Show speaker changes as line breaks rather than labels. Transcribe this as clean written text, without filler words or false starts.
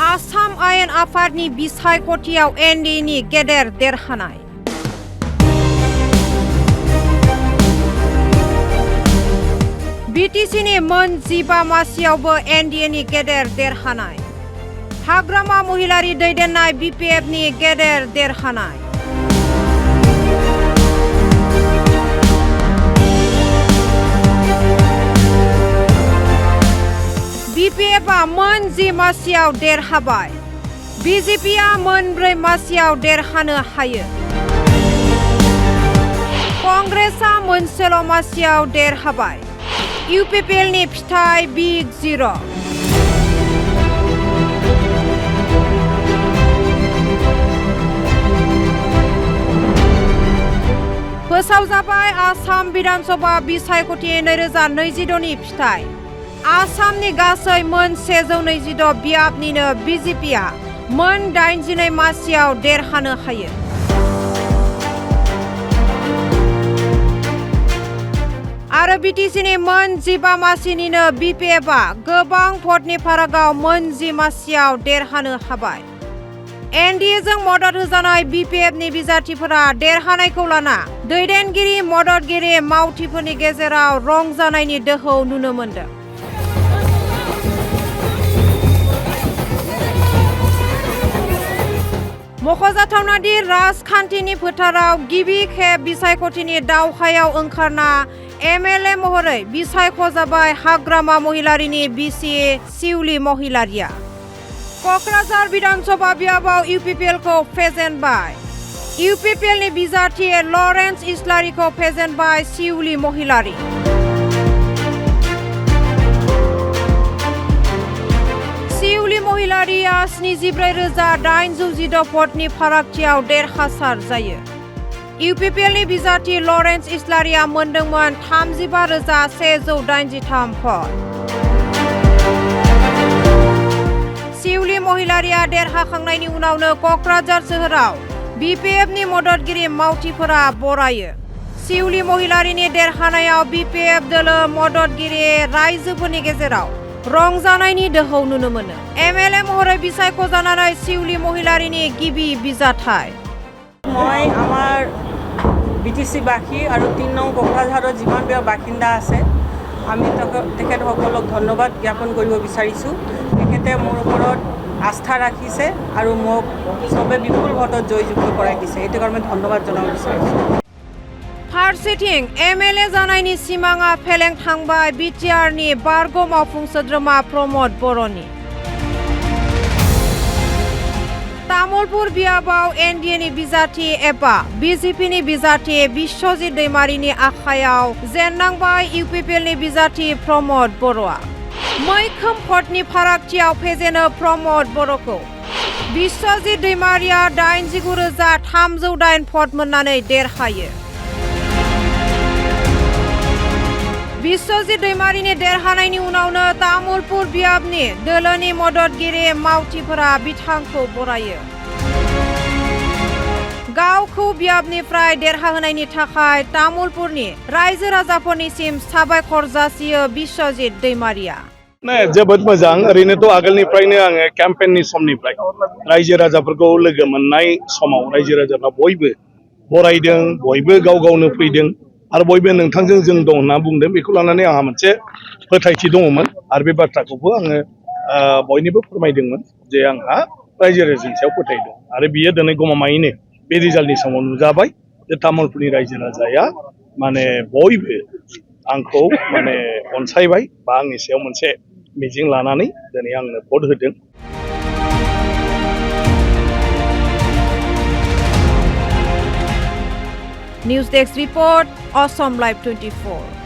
आसाम आयेन आफादनि बिसायख'थियाव एनडिएनि गेदेर देरहानाय। बिटिसिनि मोन 15 मासियावबो एनडिएनि गेदेर देरहानाय। हाग्रामा महिलारि दैदेननाय बिपिएफनि गेदेर देरहानाय। बिपिएफआ मोन 10 मासियाव देरहाबाय। बिजेपिआ मोन 4 मासियाव देरहानो हायो। कंग्रेसआ मोनसेल' मासियाव देरहाबाय। इउपिपिएलनि फिथाइ बिग 0। फोसावजाबाय आसाम विधानसभा बिसायख'थि 2026 नि फिथाइ। आसामनि गासै मोन 126 बियाबनिनो बिजेपिआ मोन 82 मासियाव देरहानो हायो। आरो बिटिसिनि मोन 15 मासिनिनो बिपिएफआ गोबां भटनि फारागाव मोन 10 मासियाव देरहानो हाबाय। एनडिएजों मदद होजानाय बिपिएफनि बिजाथिफोरा देरहानायखौ लाना दैदेनगिरि मददगिरि मावथिफोरनि गेजेराव रंजानायनि दोहौ नुनो मोन्दों। मख'जाथावनादि राजखान्थिनि फोथाराव गिबि खेब बिसायख'थिनि दावहायाव ओंखारना एमएलए महरै बिसायख'जाबाय हाग्रामा महिलारिनि बिसि शिउली महिलारिया। क'क्राझार विधानसभा बियाबाव इउपिपिएलखौ फेजेनबाय। इउपिपिएलनि बिजाथि लरेन्स इस्लारिखौ फेजेनबाय शिउली महिलारि। शिउली महिलारिया 74,816 भटनि फारागथियाव देरहासार जायो। इउपिपिएलनि बिजाथि लरेन्स इस्लारिया मोनदोंमोन 35,183 भट। शिउली महिलारिया देरहाखांनायनि उनावनो क'क्राझार सोहोराव बिपिएफनि मददगिरि मावथिफोरा बरायो। शिउली महिलारिनि देरहानायाव बिपिएफ दोलो मददगिरि रायजोफोरनि गेजेराव रंजानायनि दोहौ नुनो मोनो। एमएलए महरै बिसायख'जानानै शिउली महिलारिनि गिबि बिजाथाइ।
মই আমাৰ বিটিচিবাসী আৰু 3 নং কোকৰাঝাৰৰ যিমানবিলাক বাসিন্দা আছে আমি তেখেতসকলক ধন্যবাদ জ্ঞাপন কৰিব বিচাৰিছোঁ। তেখেতে মোৰ ওপৰত আস্থা ৰাখিছে আৰু মোক চবে বিপুল ভোটত জয়যুক্ত কৰাই দিছে। এইটো কাৰণে ধন্যবাদ জনাব বিচাৰিছোঁ।
फारसेथिं एमएलए जानायनि सिमाङा फेलें थांबाय बिटिआरनि बारग' मावफुं सोद्रोमा प्रमद बर'नि। तामुलपुर बियाबाव एनडिएनि बिजाथि एबा बिजेपिनि बिजाथि बिश्वजित दैमारिनि आखायाव जेननांबाय इउपिपिएलनि बिजाथि प्रमद बर'आ। मैखोम भटनि फारागथियाव फेजेनो प्रमद बर'खौ। बिश्वजित दैमारिया 89,308 भट मोननानै देरहायो। बिश्वजित दैमारिनि देरहानायनि उनावनो तामुलपुर बियाबनि दोलोनि मददगिरि मावथिफोरा बिथांखौ बरायो। गावखौ बियाबनिफ्राय देरहाहोनायनि थाखाय तामुलपुरनि रायजो राजाफोरनिसिम साबायखर जासियो बिश्वजित दैमारिया।
जोबोद मोजां। ओरैनोथ' आगोलनिफ्रायनो आङो केम्पेइननि समनिफ्राय रायजो राजाफोरखौ लोगो मोननाय समाव रायजो राजाफ्रा बयबो बरायदों, बयबो गाव गावनो फैदों आरो बयबो नोंथांजों जों दं होनना बुंदों। बेखौ लानानै आंहा मोनसे फोथायथि दङमोन आरो बे बाथ्राखौबो आङो बयनिबो फोरमायदोंमोन जे आंहा रायजो राजानि सायाव फोथायनाय दं आरो बियो दिनै गमामायैनो बे रिजाल्टनि समाव नुजाबाय जे तामुलपुरनि रायजो राजाया बयबो आंखौ अनसायबाय बा आंनि सायाव मोनसे मिजिं लानानै दिनै आंनो भट होदों।
News desk report Assam live 24।